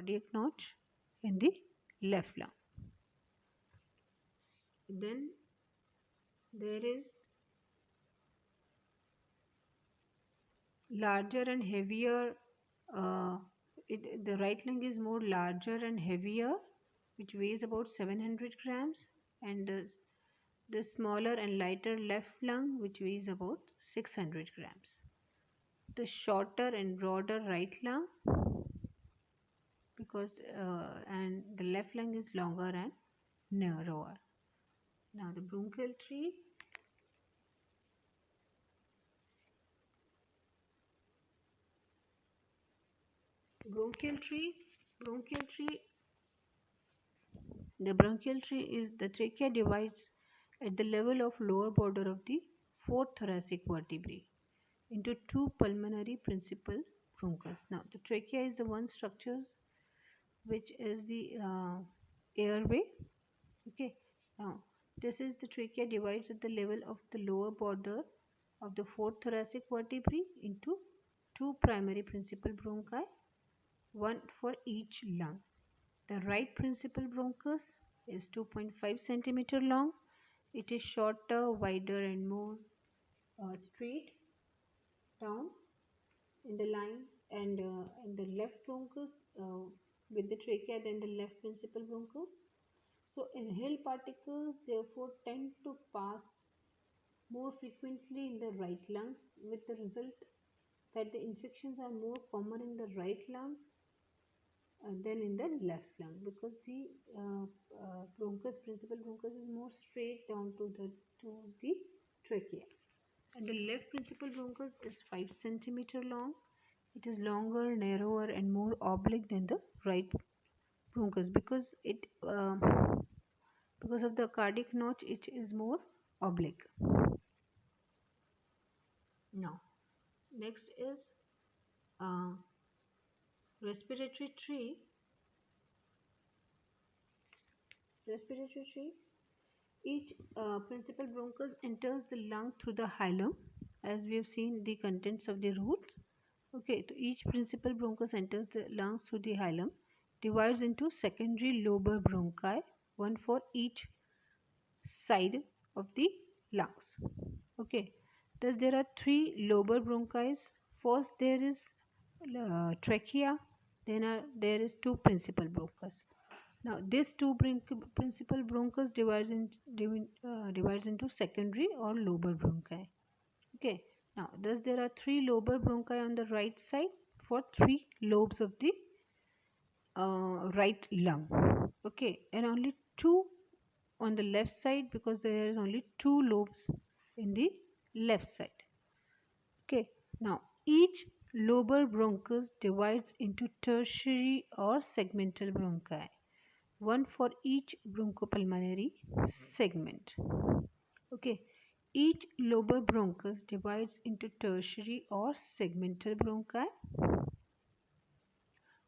cardiac notch in the left lung. Then there is larger and heavier. The right lung is more larger and heavier, which weighs about 700 grams, and the smaller and lighter left lung, which weighs about 600 grams. The shorter and broader right lung, because and the left lung is longer and narrower. Now the bronchial tree. Bronchial tree. Bronchial tree. The bronchial tree is the trachea divides at the level of lower border of the fourth thoracic vertebrae into two pulmonary principal bronchus. Now the trachea is the one structure which is the airway. Okay. Now this is the trachea divides at the level of the lower border of the fourth thoracic vertebrae into two primary principal bronchi, one for each lung. The right principal bronchus is 2.5 centimeter long. It is shorter, wider, and more straight down in the line, and the left bronchus with the trachea, then the left principal bronchus. So inhaled particles therefore tend to pass more frequently in the right lung, with the result that the infections are more common in the right lung than in the left lung, because the principal bronchus is more straight down to the trachea, and the left principal bronchus is 5 centimeter long. It is longer, narrower, and more oblique than the right bronchus, because because of the cardiac notch, it is more oblique. Now, next is uh, respiratory tree. Respiratory tree. Each principal bronchus enters the lung through the hilum, as we have seen the contents of the roots. Okay, so each principal bronchus enters the lungs through the hilum, divides into secondary lobar bronchi, one for each side of the lungs. Okay, thus there are three lobar bronchi. First there is trachea, then there is two principal bronchus. Now these two principal bronchus divides into secondary or lobar bronchi. Okay. Now thus there are three lobar bronchi on the right side for three lobes of the right lung. Okay, and only two on the left side, because there is only two lobes in the left side. Okay, now each lobar bronchus divides into tertiary or segmental bronchi, one for each bronchopulmonary segment. Okay, each lobar bronchus divides into tertiary or segmental bronchi,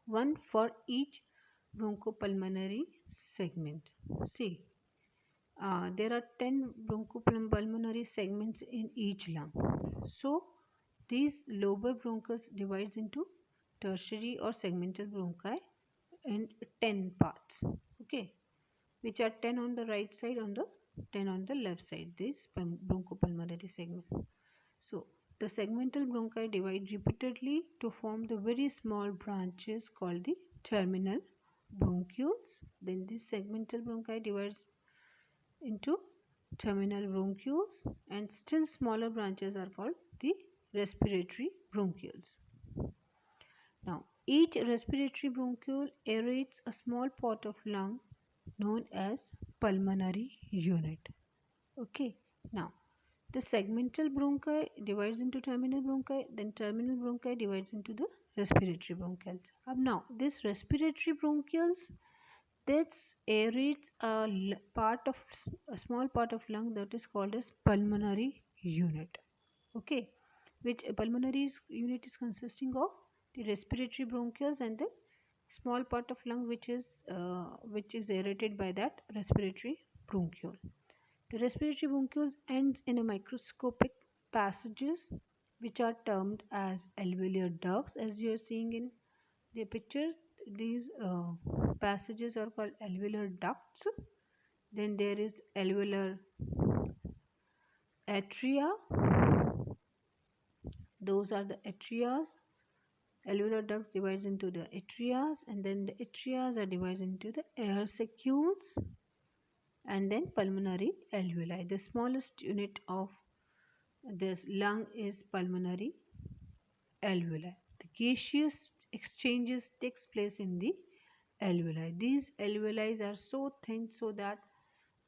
one for each bronchopulmonary segment. See, there are 10 bronchopulmonary segments in each lung. So, these lobar bronchus divides into tertiary or segmental bronchi in 10 parts. Okay, which are 10 on the right side, on the 10 on the left side, this bronchopulmonary segment. So the segmental bronchi divide repeatedly to form the very small branches called the terminal bronchioles. Then this segmental bronchi divides into terminal bronchioles, and still smaller branches are called the respiratory bronchioles. Now each respiratory bronchiole aerates a small part of lung known as pulmonary unit. Okay, now the segmental bronchi divides into terminal bronchi, then terminal bronchi divides into the respiratory bronchioles. Now this respiratory bronchioles, that aerates a small part of lung that is called as pulmonary unit. Okay, which pulmonary unit is consisting of the respiratory bronchioles and the small part of lung which is aerated by that respiratory bronchiole. The respiratory bronchioles ends in a microscopic passages which are termed as alveolar ducts, as you are seeing in the picture. passages are called alveolar ducts. Then there is alveolar atria. Those are the atrias. Alveolar ducts divides into the atrias, and then the atrias are divided into the air sacules, and then pulmonary alveoli. The smallest unit of this lung is pulmonary alveoli. The gaseous exchanges takes place in the alveoli. These alveoli are so thin so that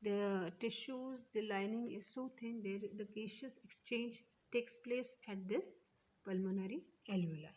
the tissues, the lining is so thin, the gaseous exchange takes place at this pulmonary alveoli.